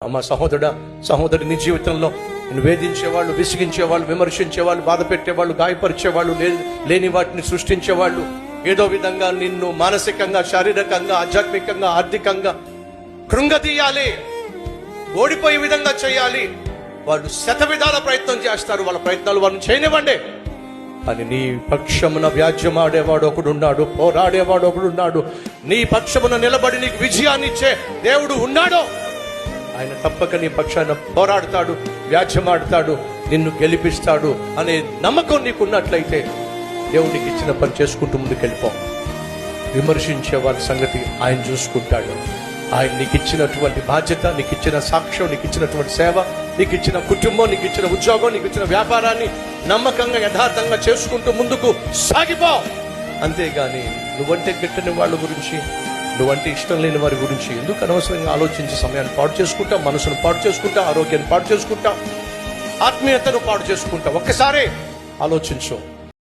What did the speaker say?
మా సహోదరి నీ జీవితంలో నేను వేధించేవాళ్ళు, విసిగించేవాళ్ళు, విమర్శించేవాళ్ళు, బాధ పెట్టేవాళ్ళు, గాయపరిచేవాళ్ళు, లేని వాటిని సృష్టించేవాళ్ళు, ఏదో విధంగా నిన్ను మానసికంగా, శారీరకంగా, ఆధ్యాత్మికంగా, ఆర్థికంగా కృంగతీయాలి, ఓడిపోయే విధంగా చేయాలి. వాళ్ళు శతవిధాల ప్రయత్నం చేస్తారు. వాళ్ళ ప్రయత్నాలు వాళ్ళని చేయనివ్వండి. అని నీ పక్షమున వ్యాజ్యమాడేవాడు ఒకడున్నాడు, పోరాడేవాడు ఒకడున్నాడు. నీ పక్షమున నిలబడి నీకు విజయాన్ని ఇచ్చే దేవుడు ఉన్నాడు. ఆయన తప్పక నీ పక్షాన పోరాడతాడు, వ్యాజ్యమాడతాడు, నిన్ను గెలిపిస్తాడు అనే నమ్మకం నీకున్నట్లయితే దేవుడికి ఇచ్చిన పని చేసుకుంటూ ముందుకెళ్ళిపో. విమర్శించే వారి సంగతి ఆయన చూసుకుంటాడు. ఆయన నీకు ఇచ్చినటువంటి బాధ్యత, నీకు ఇచ్చిన సాక్ష్యం, నీకు ఇచ్చినటువంటి సేవ, నీకు ఇచ్చిన కుటుంబం, నీకు ఇచ్చిన ఉద్యోగం, నీకు ఇచ్చిన వ్యాపారాన్ని నమ్మకంగా యథార్థంగా చేసుకుంటూ ముందుకు సాగిపో. అంతేగాని నువ్వంటే గిట్టని వాళ్ళ గురించి, నువ్వంటే ఇష్టం లేని వారి గురించి ఎందుకు అనవసరంగా ఆలోచించి సమయాన్ని పాడు చేసుకుంటావు, మనసును పాడు చేసుకుంటావు, ఆరోగ్యాన్ని పాడు చేసుకుంటావు, ఆత్మీయతను పాడు చేసుకుంటావు. ఒక్కసారి ఆలోచించు.